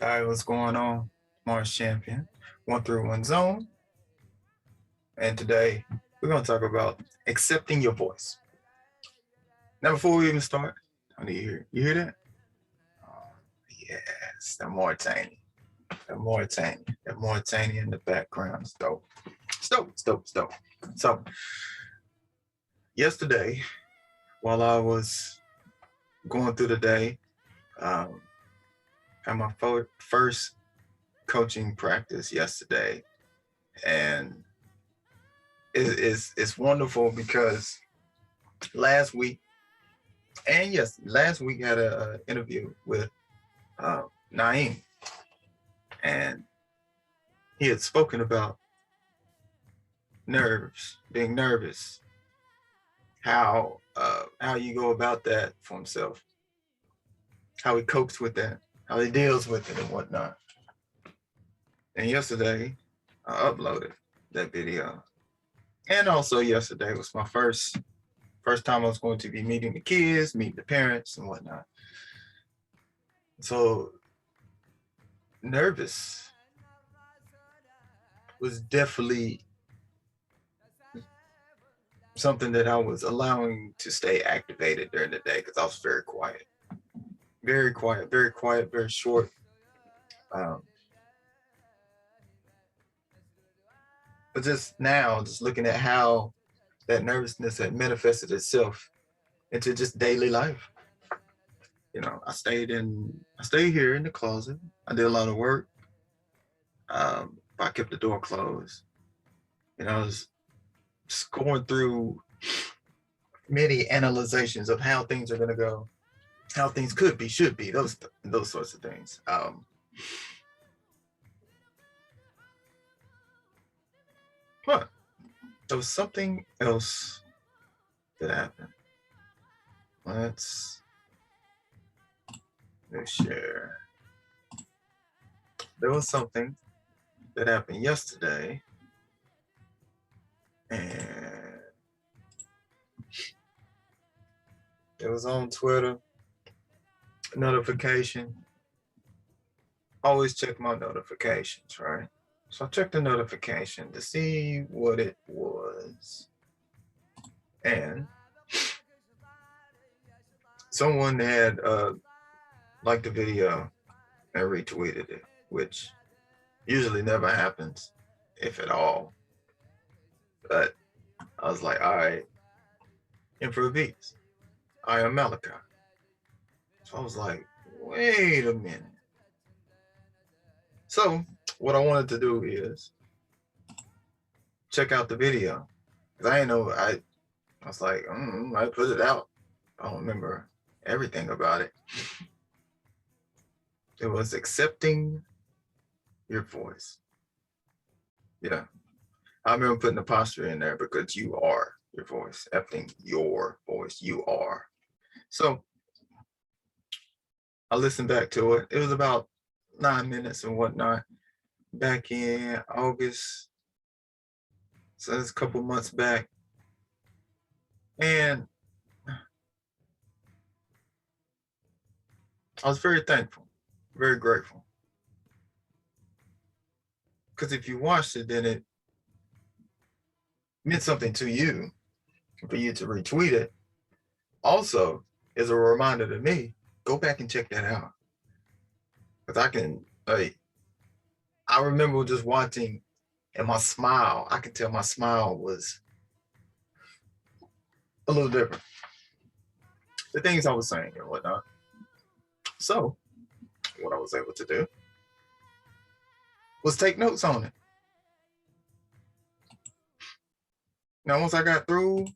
All right, what's going on? Mars Champion, 131 Zone. And today we're going to talk about accepting your voice. Now, before we even start, I need to hear you hear that? Oh, yes, the Mauritanian. The Mauritanian in the background is dope. It's dope. So, yesterday, while I was going through the day, had my first coaching practice yesterday, and it's wonderful because last week last week had a interview with Naeem, and he had spoken about being nervous, how you go about that for himself, how he copes with that, how he deals with it and whatnot. And yesterday I uploaded that video. And also yesterday was my first time I was going to be meeting the kids, meeting the parents and whatnot. So nervous was definitely something that I was allowing to stay activated during the day because I was very quiet, very short. But just now, just looking at how that nervousness had manifested itself into just daily life. You know, I stayed here in the closet. I did a lot of work. I kept the door closed. You know, I was just going through many analyzations of how things are going to go, how things could be, should be, those sorts of things. But there was something else that happened. Let's share. There was something that happened yesterday, and it was on Twitter. Notification. Always check my notifications, right? So I checked the notification to see what it was. And someone had liked the video and retweeted it, which usually never happens, if at all. But I was like, all right, Emperor Beats, I am Malachi. So I was like, wait a minute. So what I wanted to do is check out the video. Because I didn't know, I was like, I put it out. I don't remember everything about it. It was accepting your voice. Yeah. I remember putting the apostrophe in there because you are your voice. Accepting your voice. You are. So I listened back to it. It was about 9 minutes and whatnot. Back in August. So it's a couple months back. And I was very thankful, very grateful. Because if you watched it, then it meant something to you for you to retweet it. Also, as a reminder to me, go back and check that out. Because I remember just watching, and my smile, I could tell my smile was a little different. The things I was saying and whatnot. So, what I was able to do was take notes on it. Now, once I got through,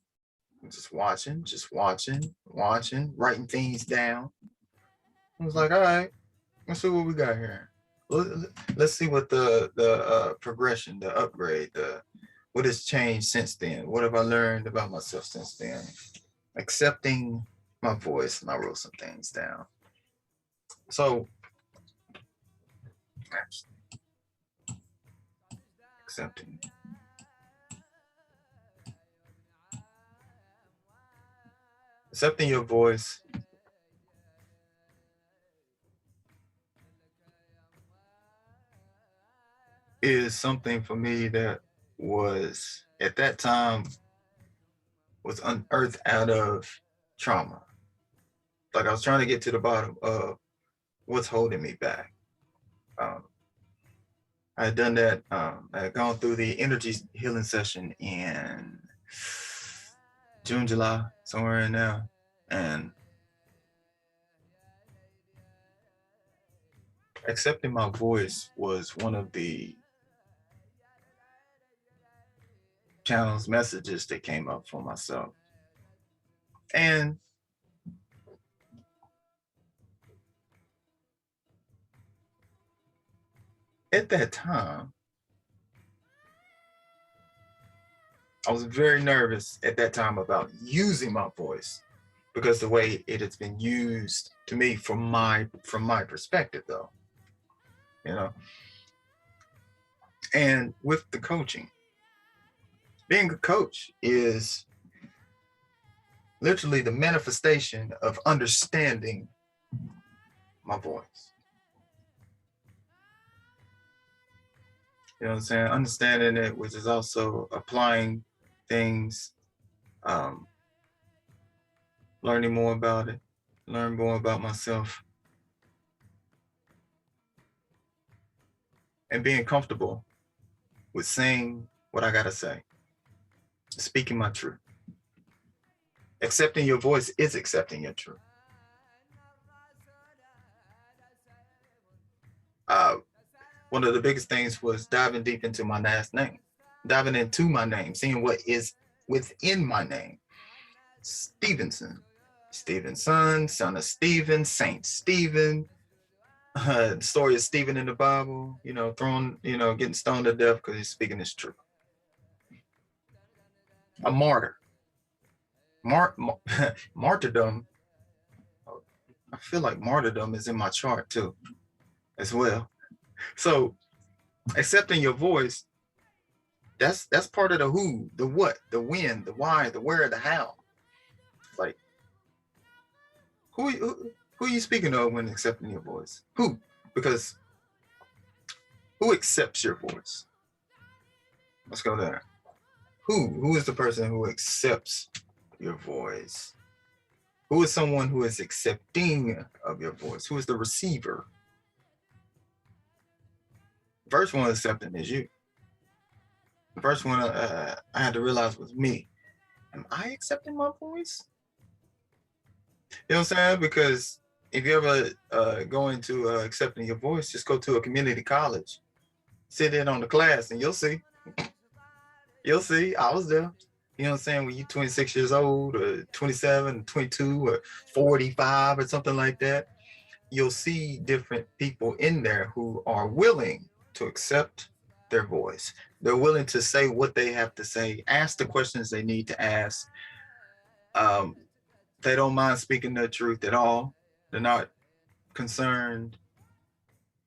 just watching, writing things down. I was like, all right, let's see what we got here. Let's see what the progression, the upgrade, what has changed since then. What have I learned about myself since then? Accepting my voice, and I wrote some things down. So, accepting. Accepting your voice is something for me that was at that time was unearthed out of trauma. Like I was trying to get to the bottom of what's holding me back. Um, I had done that. I had gone through the energy healing session in June, July, somewhere in there, and accepting my voice was one of the channels, messages that came up for myself. And at that time, I was very nervous at that time about using my voice because the way it has been used to me from my perspective, though, you know. And with the coaching, being a coach is literally the manifestation of understanding my voice. You know what I'm saying? Understanding it, which is also applying things, learning more about it, learn more about myself, and being comfortable with saying what I gotta say, speaking my truth. Accepting your voice is accepting your truth. One of the biggest things was diving deep into my last name, diving into my name, seeing what is within my name. Stevenson, Stevenson, son of Stephen, Saint Stephen. The story of Stephen in the Bible, you know, thrown, you know, getting stoned to death because he's speaking his truth. A martyr. Martyrdom. I feel like martyrdom is in my chart too, as well. So accepting your voice, that's part of the who, the what, the when, the why, the where, the how. Like, who are you speaking of when accepting your voice? Who? Because who accepts your voice? Let's go there. Who is the person who accepts your voice? Who is someone who is accepting of your voice? Who is the receiver? The first one accepting is you. The first one I had to realize was me. Am I accepting my voice? You know what I'm saying? Because if you ever go into accepting your voice, just go to a community college, sit in on the class, and you'll see. You'll see. I was there. You know what I'm saying? When you're 26 years old, or 27, 22, or 45, or something like that, you'll see different people in there who are willing to accept their voice. They're willing to say what they have to say, ask the questions they need to ask. They don't mind speaking their truth at all. They're not concerned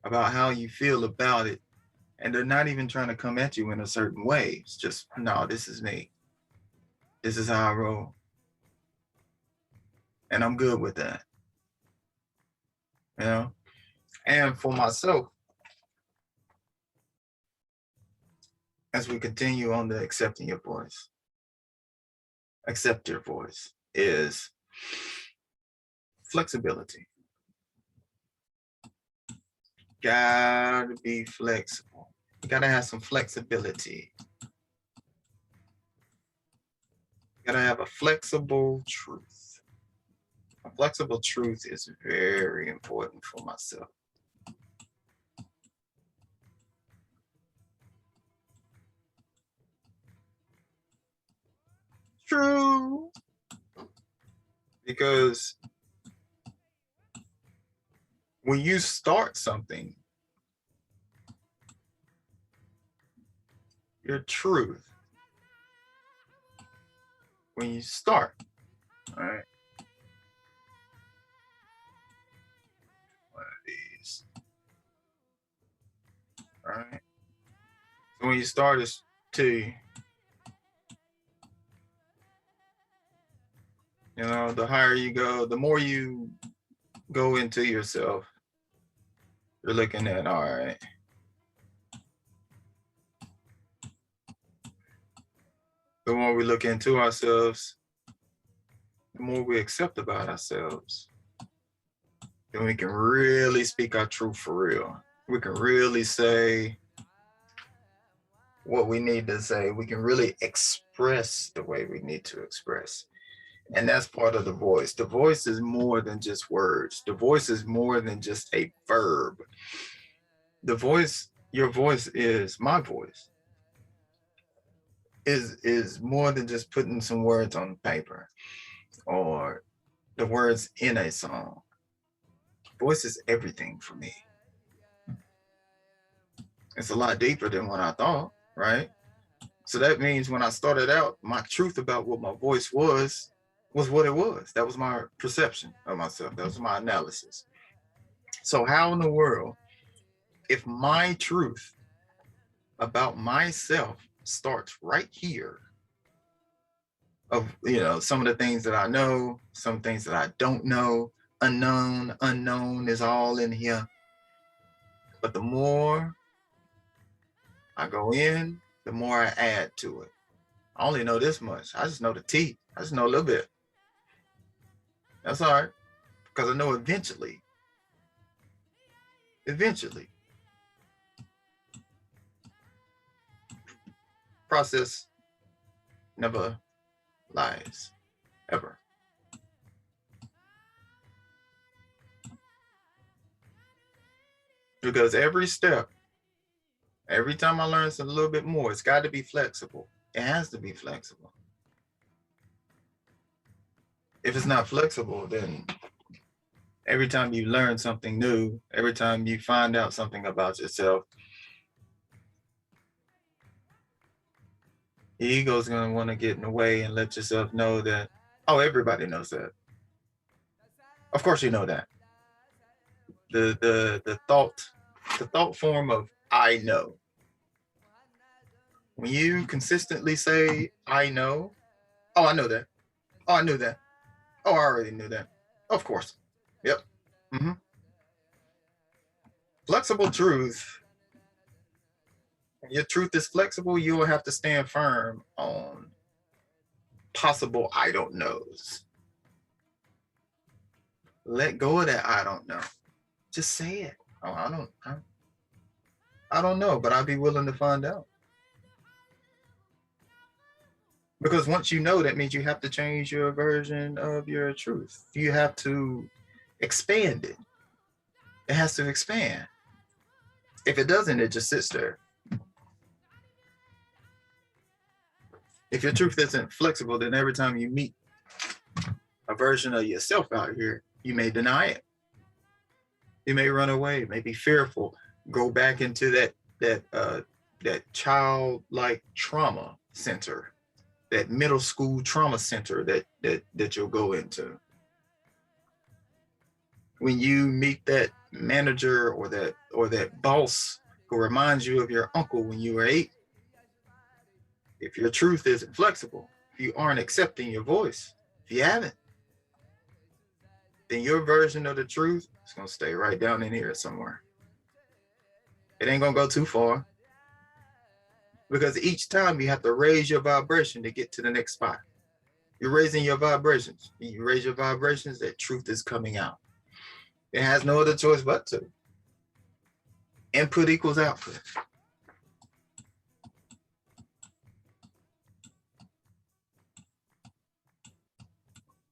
about how you feel about it. And they're not even trying to come at you in a certain way. It's just, no, this is me. This is how I roll. And I'm good with that. You know? And for myself, as we continue on the accepting your voice, accept your voice, is flexibility. Gotta be flexible. You gotta have some flexibility. You gotta have a flexible truth. A flexible truth is very important for myself. True. Because when you start something, your truth, when you start, all right, one of these, all right. So when you start is to, you know, the higher you go, the more you go into yourself, you're looking at, all right, The more we look into ourselves, the more we accept about ourselves, then we can really speak our truth for real. We can really say what we need to say. We can really express the way we need to express. And that's part of the voice. The voice is more than just words. The voice is more than just a verb. The voice, your voice is my voice, is more than just putting some words on paper or the words in a song. Voice is everything for me. It's a lot deeper than what I thought, right? So that means when I started out, my truth about what my voice was what it was. That was my perception of myself. That was my analysis. So how in the world, if my truth about myself starts right here, of some of the things that I know, some things that I don't know, unknown is all in here. But the more I go in, the more I add to it. I only know this much. I just know the T. I just know a little bit. That's all right, because I know eventually, process never lies, ever. Because every step, every time I learn a little bit more, it's got to be flexible. It has to be flexible. If it's not flexible, then every time you learn something new, every time you find out something about yourself, the ego's going to want to get in the way and let yourself know that, oh, everybody knows that. Of course you know that. The thought form of I know. When you consistently say, I know, oh, I know that. Oh, I knew that. Oh, I already knew that. Of course. Yep. Flexible truth. When your truth is flexible, you will have to stand firm on possible I don't knows. Let go of that I don't know. Just say it. Oh, I don't know, but I'd be willing to find out. Because once you know, that means you have to change your version of your truth. You have to expand it. It has to expand. If it doesn't, it just sits there. If your truth isn't flexible, then every time you meet a version of yourself out here, you may deny it. You may run away, may be fearful, go back into that childlike trauma center, that middle school trauma center that you'll go into. When you meet that manager or that boss who reminds you of your uncle when you were 8, if your truth isn't flexible, if you aren't accepting your voice, if you haven't, then your version of the truth is going to stay right down in here somewhere. It ain't going to go too far, because each time you have to raise your vibration to get to the next spot. You're raising your vibrations. You raise your vibrations, that truth is coming out. It has no other choice but to. Input equals output.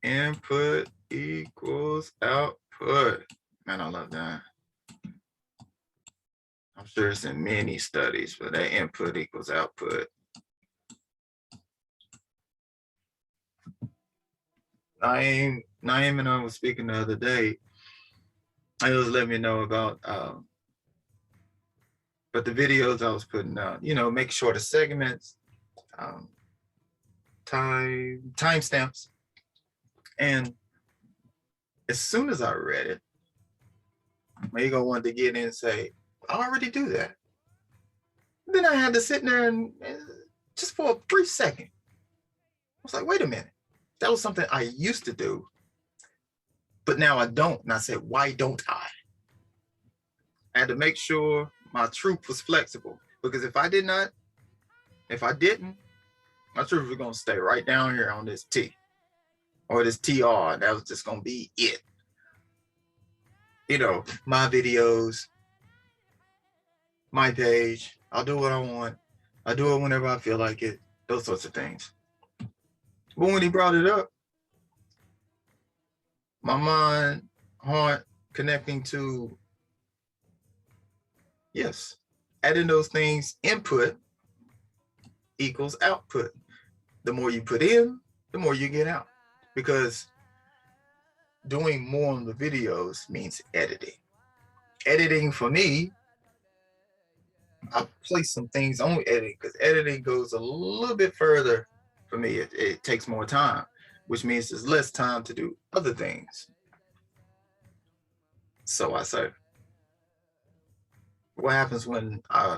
Input equals output. Man, I love that. I'm sure it's in many studies, but that input equals output. Naeem and I was speaking the other day. He was letting me know about but the videos I was putting out, make shorter segments, timestamps. And as soon as I read it, my ego wanted to get in and say, I already do that. Then I had to sit there and just for a brief second, I was like, wait a minute. That was something I used to do, but now I don't. And I said, why don't I? I had to make sure my truth was flexible, because if I didn't, My truth is gonna stay right down here on this T or this TR. That was just gonna be it. You know, my videos, my page. I'll do what I want. I do it whenever I feel like it. Those sorts of things. But when he brought it up, my mind, heart connecting to, yes, adding those things, input equals output. The more you put in, the more you get out. Because doing more on the videos means editing. Editing for me, I place some things on editing because editing goes a little bit further for me. It takes more time, which means there's less time to do other things. So I say, what happens when I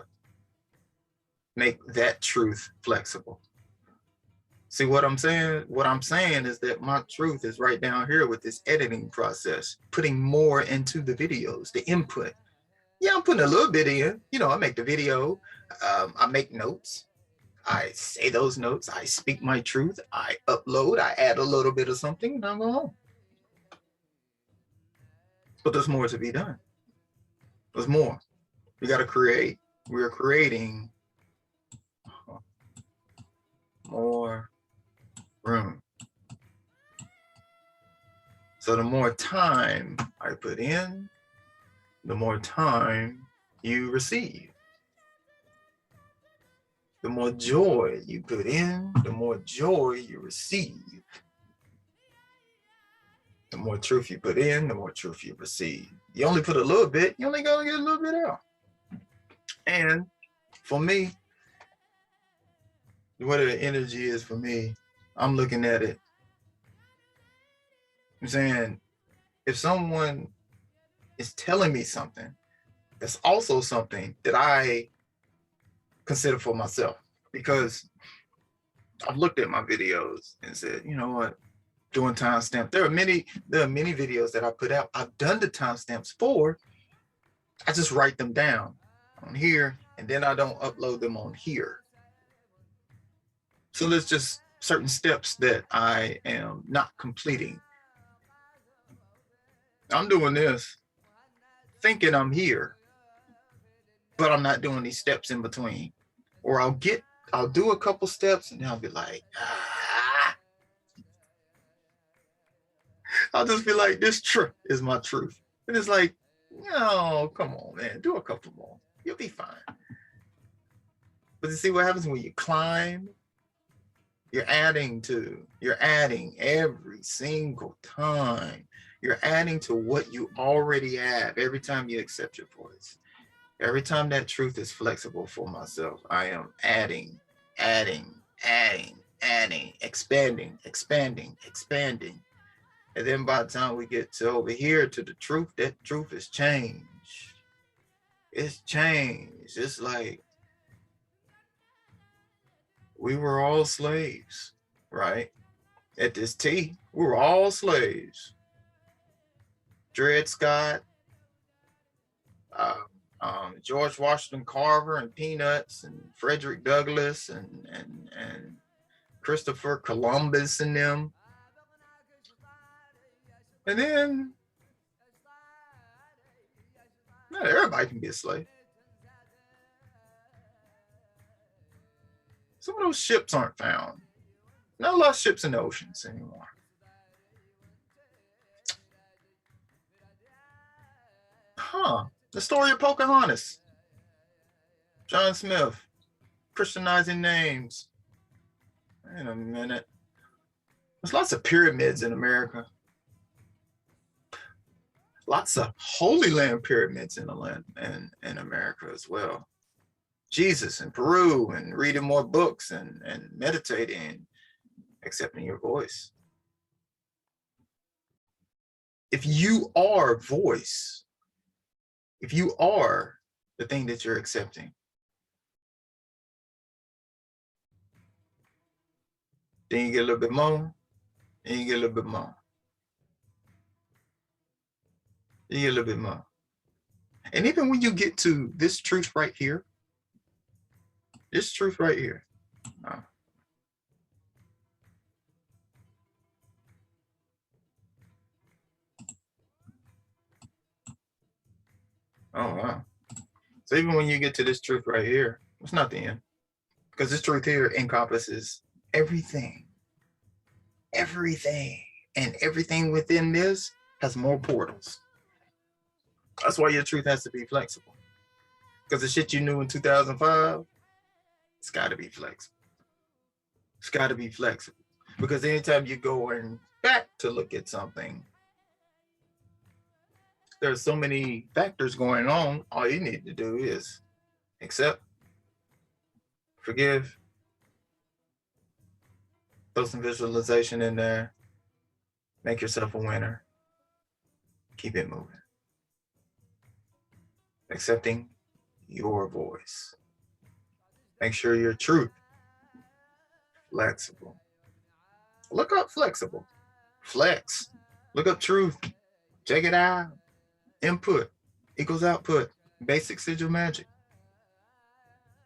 make that truth flexible? See what I'm saying? What I'm saying is that my truth is right down here with this editing process, putting more into the videos, the input. Yeah, I'm putting a little bit in. You know, I make the video, I make notes, I say those notes, I speak my truth, I upload, I add a little bit of something, and I go home. But there's more to be done. There's more. We got to create. We're creating more room. So the more time I put in, the more time you receive. The more joy you put in, the more joy you receive. The more truth you put in, the more truth you receive. You only put a little bit, you only gotta get a little bit out. And for me, what the energy is for me, I'm looking at it. I'm saying, if someone is telling me something, that's also something that I consider for myself, because I've looked at my videos and said, you know what, doing timestamp. There are many videos that I put out. I've done the timestamps for. I just write them down on here, and then I don't upload them on here. So there's just certain steps that I am not completing. I'm doing this thinking I'm here, but I'm not doing these steps in between. Or I'll do a couple steps and I'll be like, I'll just be like, this truth is my truth. And it's like, no, come on, man, do a couple more. You'll be fine. But you see what happens when you climb? You're adding every single time. You're adding to what you already have every time you accept your voice. Every time that truth is flexible for myself, I am adding, expanding. And then by the time we get to over here to the truth, that truth is changed. It's changed. It's like we were all slaves, right? At this T, we were all slaves. Dred Scott, George Washington Carver and Peanuts and Frederick Douglass and Christopher Columbus and them. And then not everybody can be a slave. Some of those ships aren't found. Not a lot of ships in the oceans anymore. The story of Pocahontas. John Smith, Christianizing names. Wait a minute. There's lots of pyramids in America. Lots of Holy Land pyramids in the land and in America as well. Jesus in Peru, and reading more books and meditating, accepting your voice. If you are voice, if you are the thing that you're accepting, then you get a little bit more, and you get a little bit more. You get a little bit more. And even when you get to this truth right here, this truth right here, Oh, wow. So even when you get to this truth right here, it's not the end. Because this truth here encompasses everything. Everything. And everything within this has more portals. That's why your truth has to be flexible. Because the shit you knew in 2005, it's got to be flexible. It's got to be flexible. Because anytime you're going back to look at something, there's so many factors going on. All you need to do is accept, forgive, throw some visualization in there, make yourself a winner, keep it moving. Accepting your voice. Make sure your truth flexible. Look up flexible. Flex. Look up truth. Check it out. Input equals output. Basic sigil magic.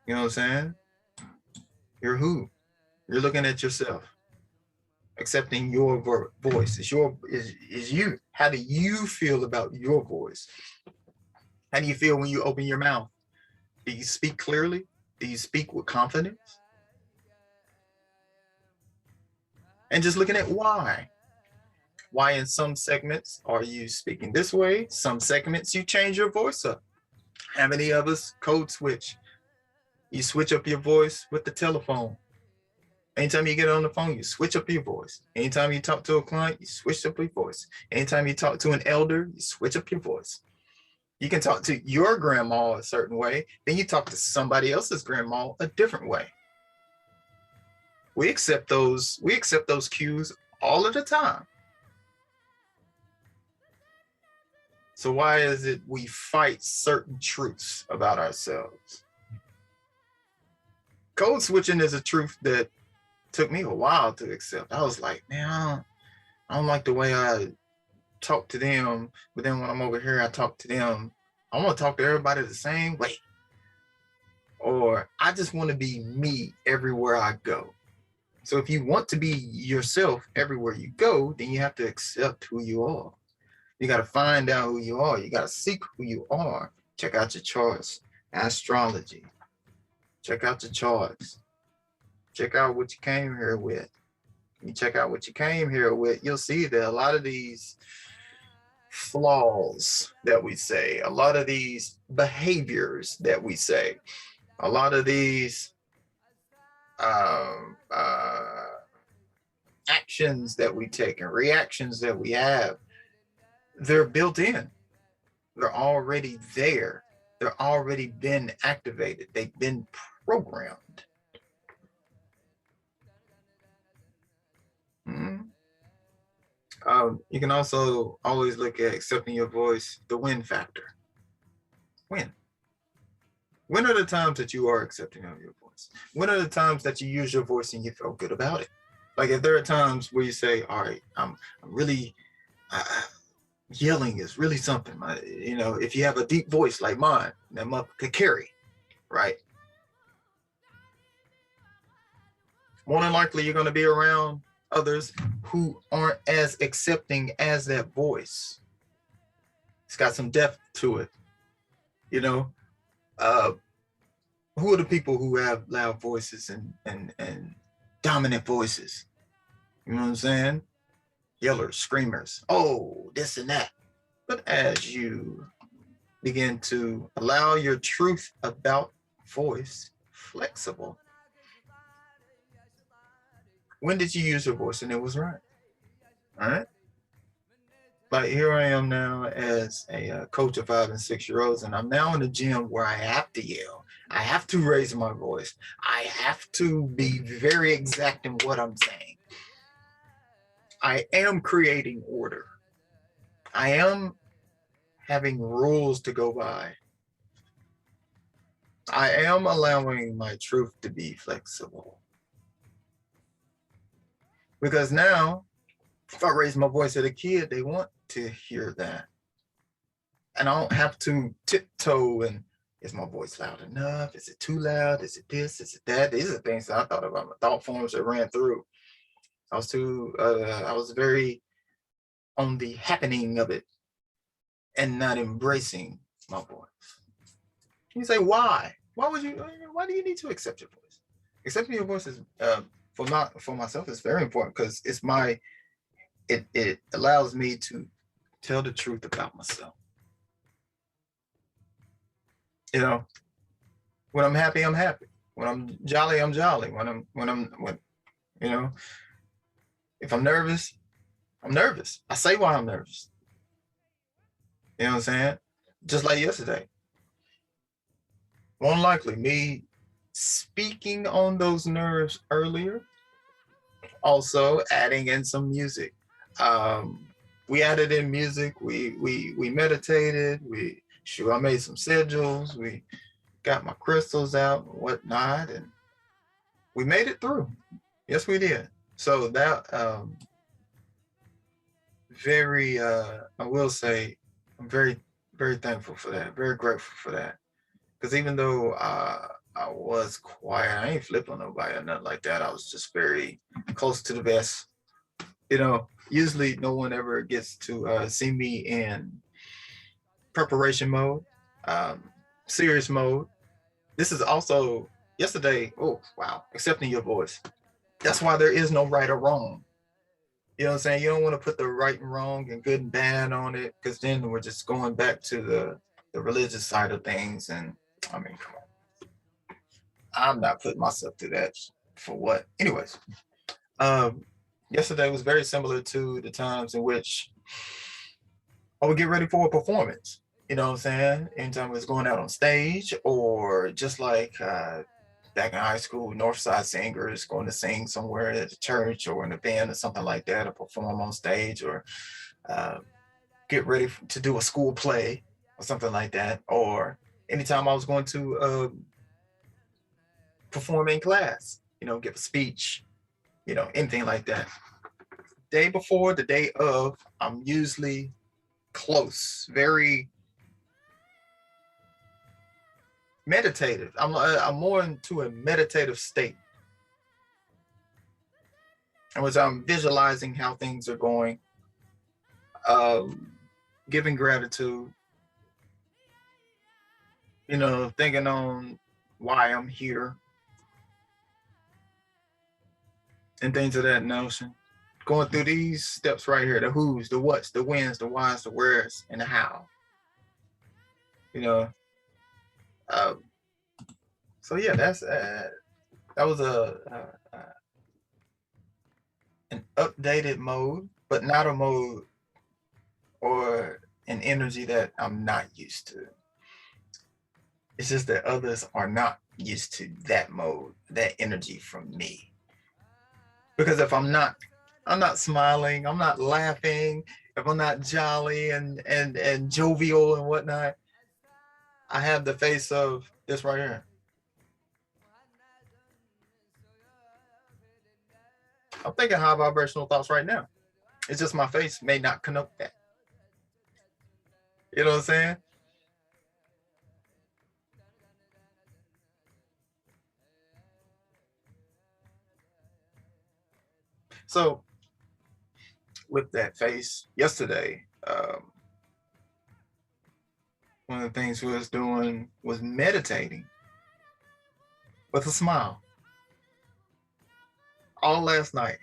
You know what I'm saying? You're who? You're looking at yourself. Accepting your voice. Is you. How do you feel about your voice? How do you feel when you open your mouth? Do you speak clearly? Do you speak with confidence? And just looking at why. Why in some segments are you speaking this way? Some segments you change your voice up. How many of us code switch? You switch up your voice with the telephone. Anytime you get on the phone, you switch up your voice. Anytime you talk to a client, you switch up your voice. Anytime you talk to an elder, you switch up your voice. You can talk to your grandma a certain way, then you talk to somebody else's grandma a different way. We accept those cues all of the time. So why is it we fight certain truths about ourselves? Code switching is a truth that took me a while to accept. I was like, man, I don't like the way I talk to them, but then when I'm over here, I talk to them. I want to talk to everybody the same way. Or I just want to be me everywhere I go. So if you want to be yourself everywhere you go, then you have to accept who you are. You got to find out who you are. You got to seek who you are. Check out your charts, astrology. Check out your charts. Check out what you came here with. You check out what you came here with, you'll see that a lot of these flaws that we say, a lot of these behaviors that we say, a lot of these actions that we take and reactions that we have, they're built in. They're already there. They're already been activated. They've been programmed. You can also always look at accepting your voice, the win factor. When? When are the times that you are accepting of your voice? When are the times that you use your voice and you feel good about it? Like if there are times where you say, all right, I'm really, yelling is really something. You know, if you have a deep voice like mine, that mother could carry, right? More than likely, you're going to be around others who aren't as accepting as that voice. It's got some depth to it, you know. Who are the people who have loud voices and dominant voices? You know what I'm saying? Yellers, screamers, oh, this and that. But as you begin to allow your truth about voice flexible, when did you use your voice and it was right? All right. Like here I am now as a coach of 5 and 6-year-olds, and I'm now in the gym where I have to yell. I have to raise my voice. I have to be very exact in what I'm saying. I am creating order. I am having rules to go by. I am allowing my truth to be flexible. Because now, if I raise my voice at a kid, they want to hear that. And I don't have to tiptoe and, is my voice loud enough? Is it too loud? Is it this? Is it that? These are things that I thought about, my thought forms that ran through. I was very on the happening of it and not embracing my voice. You say, why? Why do you need to accept your voice? Accepting your voice is for myself is very important because it allows me to tell the truth about myself. You know, when I'm happy, I'm happy. When I'm jolly, I'm jolly. When you know, if I'm nervous, I'm nervous. I say why I'm nervous. You know what I'm saying? Just like yesterday. More than likely, me speaking on those nerves earlier, also adding in some music. We added in music. We meditated. I made some sigils. We got my crystals out and whatnot, and we made it through. Yes, we did. So that I will say, I'm very, very thankful for that. Very grateful for that. Because even though I was quiet, I ain't flipping nobody or nothing like that. I was just very close to the vest. You know, usually no one ever gets to see me in preparation mode, serious mode. This is also yesterday. Oh, wow. Accepting your voice. That's why there is no right or wrong. You know what I'm saying? You don't want to put the right and wrong and good and bad on it, because then we're just going back to the religious side of things. And I mean, come on. I'm not putting myself through that for what? Anyways, yesterday was very similar to the times in which I would get ready for a performance. You know what I'm saying? Anytime I was going out on stage, or just like back in high school, Northside singers going to sing somewhere at a church or in a band or something like that, or perform on stage, or get ready to do a school play or something like that. Or anytime I was going to perform in class, you know, give a speech, you know, anything like that. Day before, the day of, I'm usually close, very meditative. I'm more into a meditative state, in which I'm visualizing how things are going, giving gratitude, you know, thinking on why I'm here and things of that notion. Going through these steps right here, the who's, the what's, the when's, the why's, the where's, and the how. You know, so yeah, that was an updated mode, but not a mode or an energy that I'm not used to. It's just that others are not used to that mode, that energy from me. Because if I'm not smiling, I'm not laughing, if I'm not jolly and jovial and whatnot, I have the face of this right here. I'm thinking high vibrational thoughts right now. It's just my face may not connote that. You know what I'm saying? So with that face yesterday, one of the things we was doing was meditating with a smile. All last night,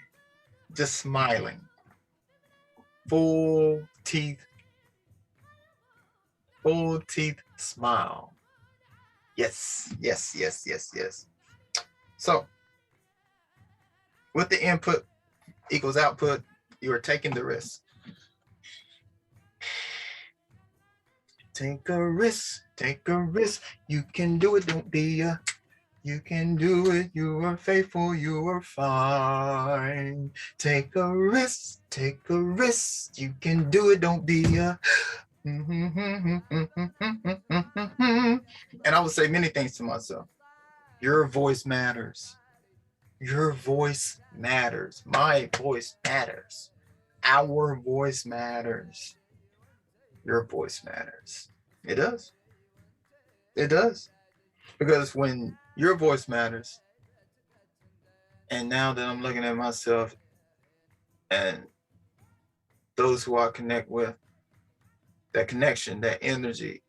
just smiling. Full teeth smile. Yes, yes, yes, yes, yes. So with the input equals output, you are taking the risk. Take a risk, take a risk. You can do it, don't be a. You can do it, you are faithful, you are fine. Take a risk, take a risk. You can do it, don't be a. And I would say many things to myself. Your voice matters. Your voice matters. My voice matters. Our voice matters. Your voice matters. It does. It does. Because when your voice matters, and now that I'm looking at myself and those who I connect with, that connection, that energy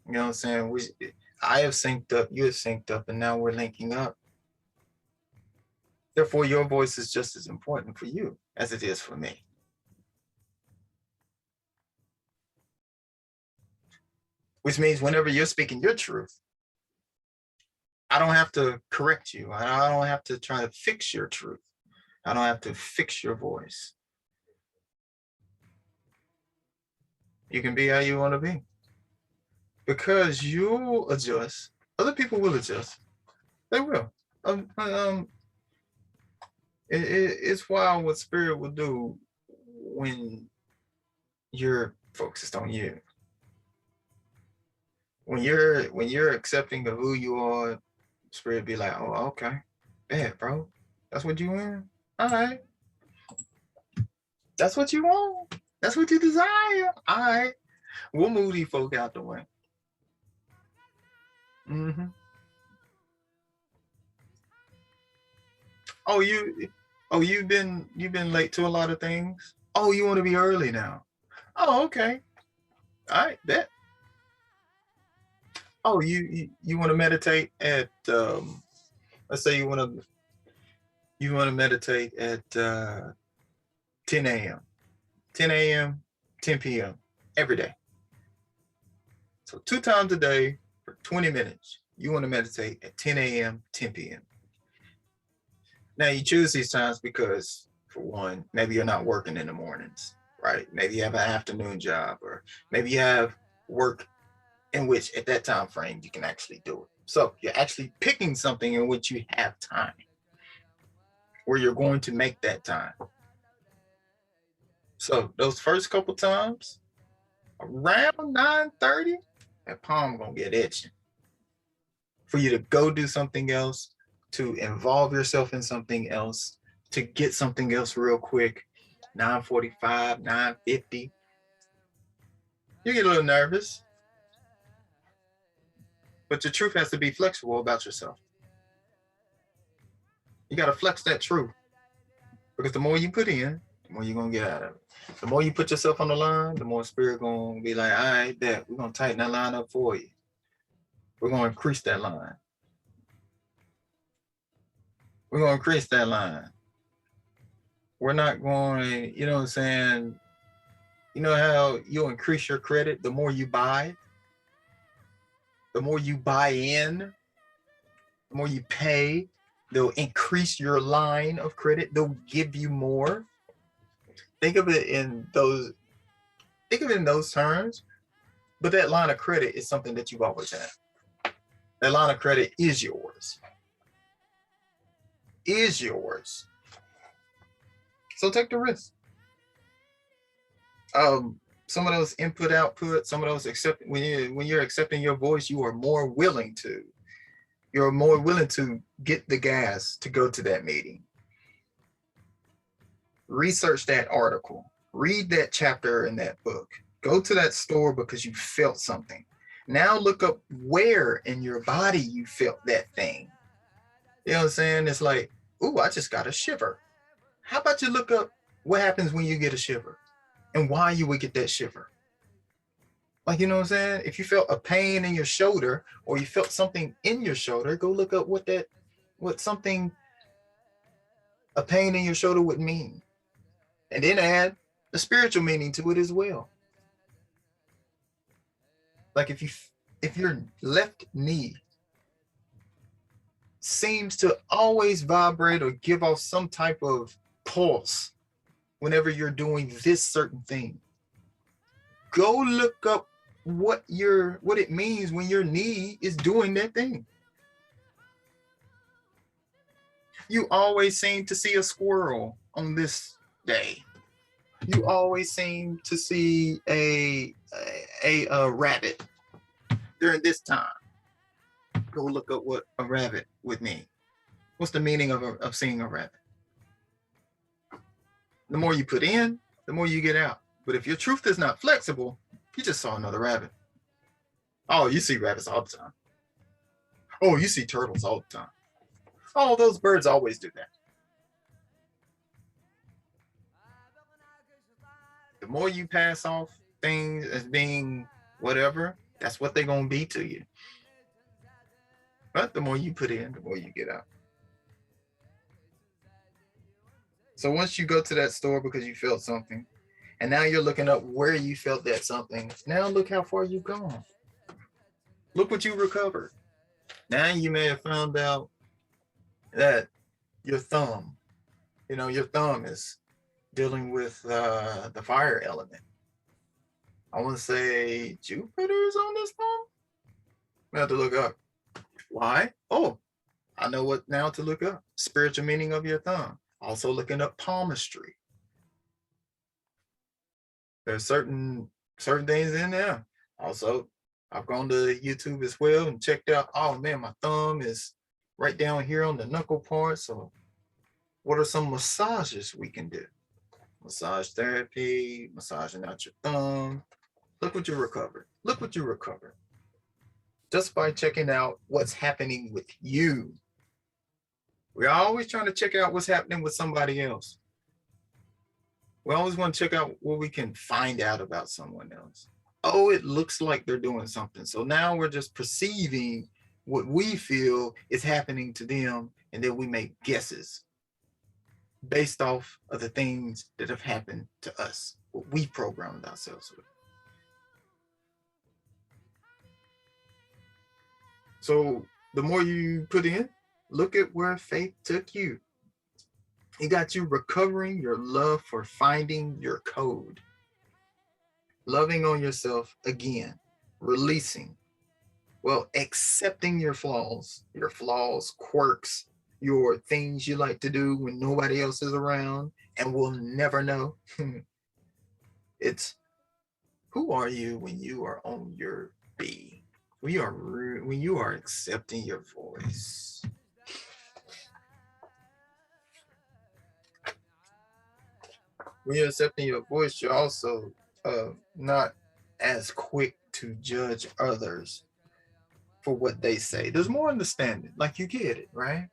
You know what I'm saying? I have synced up, you have synced up, and now we're linking up. Therefore, your voice is just as important for you as it is for me. Which means whenever you're speaking your truth, I don't have to correct you. I don't have to try to fix your truth. I don't have to fix your voice. You can be how you want to be. Because you'll adjust. Other people will adjust. They will. It's wild what spirit will do when you're focused on you. When you're accepting of who you are, spirit be like, oh, okay, bad, bro. That's what you want? All right. That's what you want. That's what you desire. All right. We'll move these folk out the way. Mm-hmm. Oh, you've been late to a lot of things. Oh, you want to be early now. Oh, okay. All right, bet. Oh, you want to meditate at let's say you want to meditate at 10 a.m. 10 a.m., 10 p.m. every day. So 2 times a day for 20 minutes. You want to meditate at 10 a.m., 10 p.m. Now you choose these times because, for one, maybe you're not working in the mornings, right? Maybe you have an afternoon job, or maybe you have work in which at that time frame you can actually do it. So you're actually picking something in which you have time, where you're going to make that time. So those first couple times, around 9:30, that palm gonna get itching for you to go do something else, to involve yourself in something else, to get something else real quick. 9:45, 9:50. You get a little nervous, but your truth has to be flexible about yourself. You got to flex that truth, because the more you put in, the more you're gonna get out of it. The more you put yourself on the line, the more spirit gonna be like, all right, bet we're gonna tighten that line up for you. We're gonna increase that line. We're gonna increase that line. We're not going, you know what I'm saying? You know how you'll increase your credit the more you buy? The more you buy in, the more you pay, they'll increase your line of credit. They'll give you more. Think of it in those, think of it in those terms. But that line of credit is something that you've always had. That line of credit is yours. Is yours. So take the risk. Some of those input output, some of those accept when you're accepting your voice, you're more willing to get the gas to go to that meeting. Research that article, read that chapter in that book, go to that store because you felt something. Now look up where in your body you felt that thing. You know what I'm saying? It's like, ooh, I just got a shiver. How about you look up what happens when you get a shiver and why you would get that shiver? Like, you know what I'm saying? If you felt a pain in your shoulder or you felt something in your shoulder, go look up what something, a pain in your shoulder would mean. And then add the spiritual meaning to it as well. Like if your left knee seems to always vibrate or give off some type of pulse whenever you're doing this certain thing, go look up what it means when your knee is doing that thing. You always seem to see a squirrel on this day. You always seem to see a rabbit during this time. Go look up what a rabbit would mean. What's the meaning of seeing a rabbit? The more you put in, the more you get out. But if your truth is not flexible, you just saw another rabbit. Oh, you see rabbits all the time. Oh, you see turtles all the time. Oh, those birds always do that. The more you pass off things as being whatever, That's what they're going to be to you. But the more you put in, the more you get out. So once you go to that store because you felt something, and now you're looking up where you felt that something, now look how far you've gone. Look what you recovered. Now you may have found out that your thumb, your thumb is dealing with the fire element. I want to say Jupiter is on this thumb. I have to look up. Why? Oh, I know what now to look up. Spiritual meaning of your thumb. Also looking up palmistry. There's certain things in there. Also, I've gone to YouTube as well and checked out, oh man, my thumb is right down here on the knuckle part. So what are some massages we can do? Massage therapy, massaging out your thumb. Look what you recovered. Look what you recovered. Just by checking out what's happening with you. We're always trying to check out what's happening with somebody else. We always want to check out what we can find out about someone else. Oh, it looks like they're doing something. So now we're just perceiving what we feel is happening to them, and then we make guesses based off of the things that have happened to us, what we programmed ourselves with. So the more you put in, look at where faith took you. It got you recovering your love for finding your code. Loving on yourself again, releasing, accepting your flaws, quirks, your things you like to do when nobody else is around and will never know. It's who are you when you are on your B? When you are accepting your voice. When you're accepting your voice, you're also not as quick to judge others for what they say. There's more understanding, like you get it, right?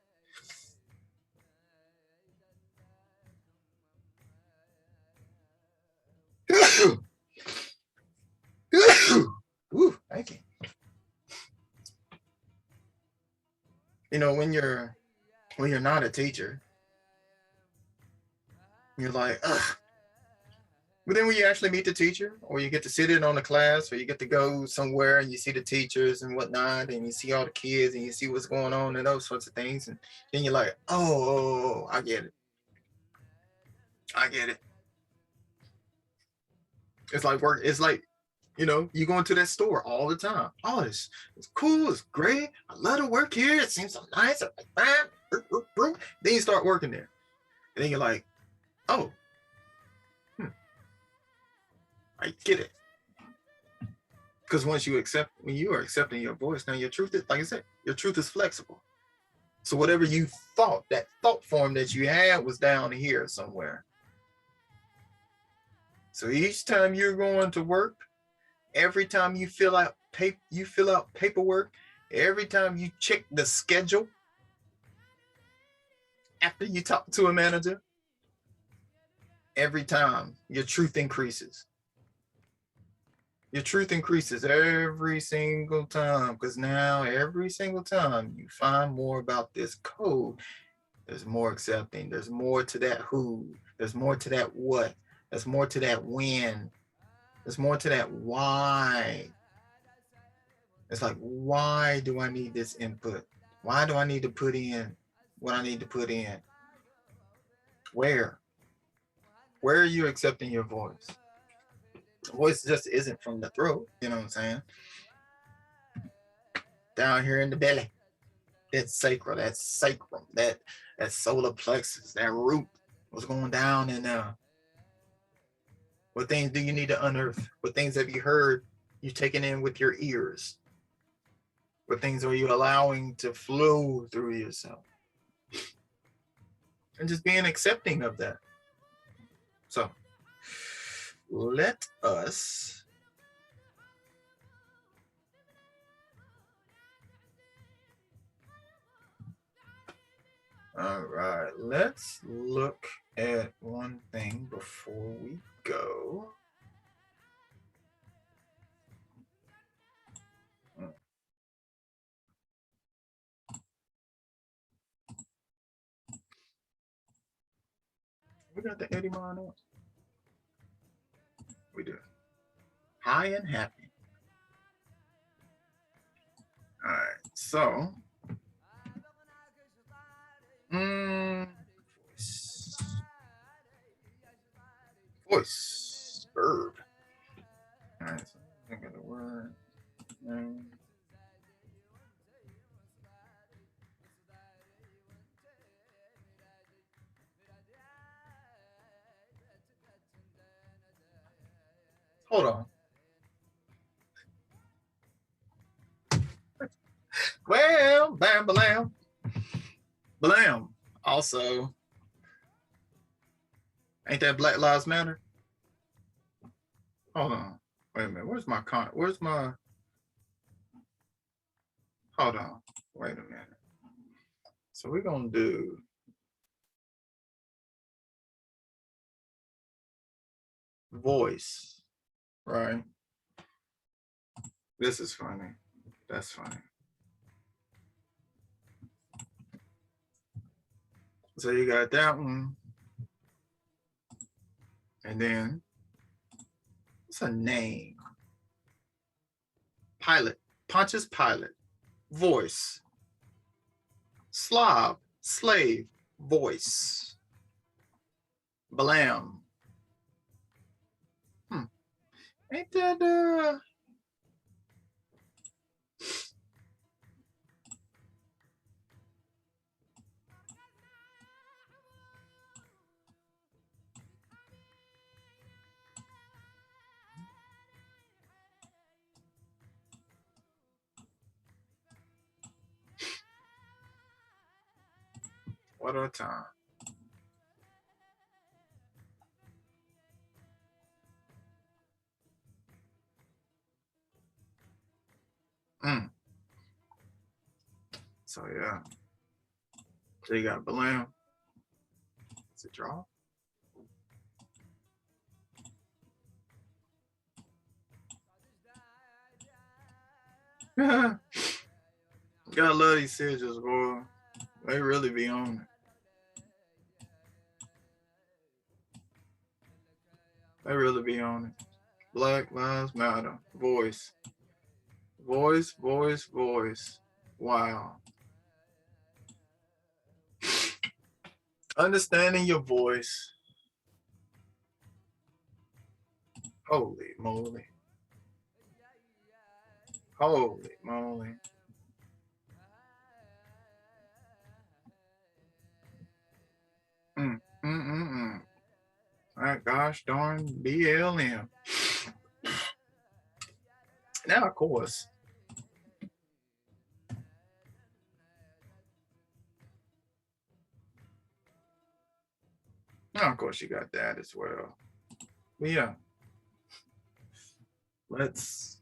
Ooh, thank you. When you're not a teacher, you're like, ugh. But then when you actually meet the teacher, or you get to sit in on the class, or you get to go somewhere and you see the teachers and whatnot, and you see all the kids and you see what's going on and those sorts of things, and then you're like, oh, I get it. I get it. It's like work. It's like, you go into that store all the time. Oh, it's cool. It's great. I love to work here. It seems so nice. Then you start working there. And then you're like, oh, I get it. Because when you are accepting your voice, now your truth is, like I said, your truth is flexible. So whatever you thought, that thought form that you had was down here somewhere. So each time you're going to work, every time you fill out paperwork, every time you check the schedule, after you talk to a manager, every time your truth increases. Your truth increases every single time, because now every single time you find more about this code, there's more accepting, there's more to that who, there's more to that what, there's more to that when, there's more to that why. It's like, why do I need this input? Why do I need to put in what I need to put in? Where are you accepting your voice? The voice just isn't from the throat, you know what I'm saying? Down here in the belly. That sacral, that sacrum, that solar plexus, that root, what's going down in there? What things do you need to unearth? What things have you heard you taken in with your ears? What things are you allowing to flow through yourself? And just being accepting of that. So let us all right, let's look at one thing before we go. We got the Eddie Mon up. We do. High and happy. All right. So, voice. Verb. All right. So I got a word. Hold on. Well, bam, blam. Blam. Also, ain't that Black Lives Matter? Hold on. Wait a minute. Where's my hold on. Wait a minute. So we're going to do voice, right? This is funny. That's funny. So you got that one. And then, what's a name? Pilot. Pontius Pilate. Voice. Slav. Slave. Voice. Blam. Ain't that what a time. So yeah. So you got Blam. It's a draw. Gotta love these sigils, boy. They really be on it. They really be on it. Black Lives Matter. Voice. Voice, voice, voice. Wow. Understanding your voice. Holy moly. Holy moly. All right, gosh darn BLM. Now, of course, you got that as well. But yeah, let's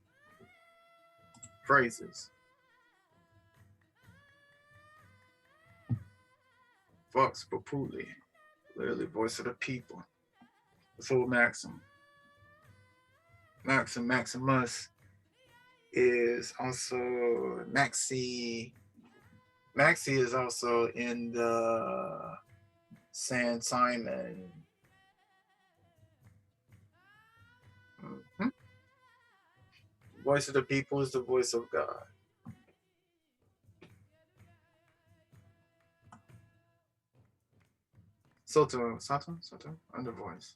phrases. Vox Populi, literally voice of the people. The full maxim. Maximus is also Maxi. Maxi is also in the San Simon. Voice of the people is the voice of God. Soto, under voice.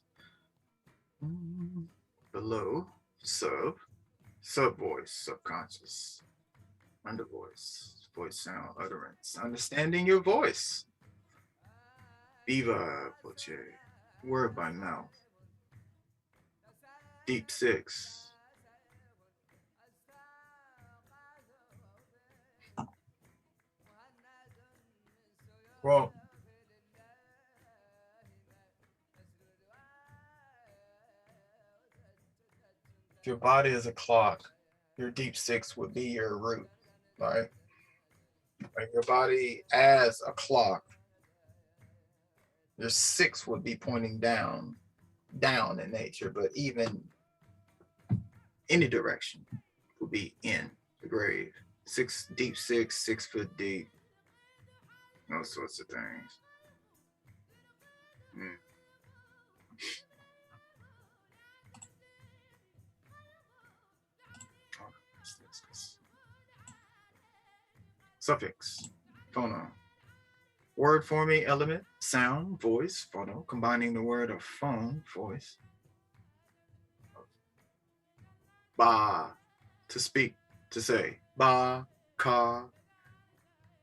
Below, sub voice, subconscious. Under voice, voice sound, utterance. Understanding your voice. Viva voce, word by mouth. Deep six. Well, if your body is a clock, your deep six would be your root, right? Like your body as a clock, your six would be pointing down in nature, but even any direction would be in the grave. Deep six, 6 foot deep, those sorts of things. Suffix, phono. Word forming element, sound, voice, phono, combining the word of phone, voice. Ba, to speak, to say. Ba, ka.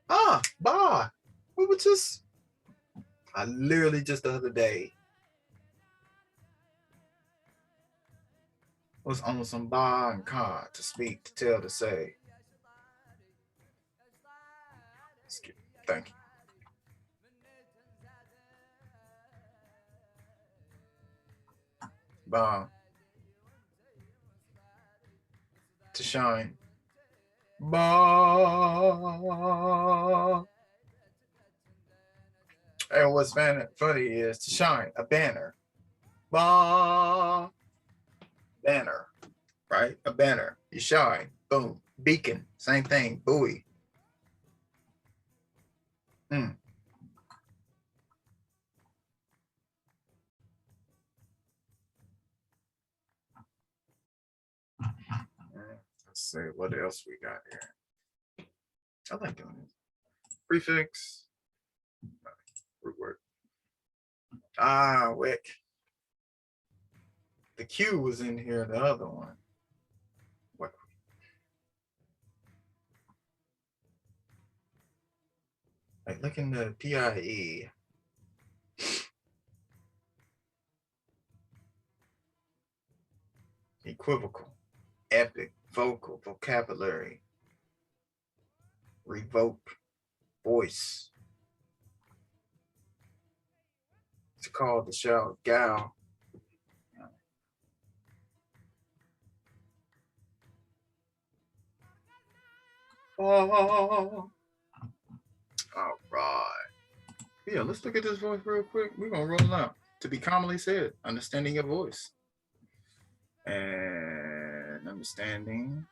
Ah, ba. We were just, I literally just the other day was on some ba and ka, to speak, to tell, to say. Thank you. Ba, to shine. Ba. And what's funny is to shine, a banner. Ba, banner, right? A banner. You shine, boom. Beacon, same thing, buoy. Mm. Let's see what else we got here. I like doing this. Prefix, root word. Ah, wick. The Q was in here, the other one. What? Like, look in the PIE. Equivocal, epic, vocal, vocabulary, revoke, voice. It's called the shout, gal. Oh. All right. Yeah, let's look at this voice real quick. We're gonna roll out. To be commonly said, understanding your voice. And understanding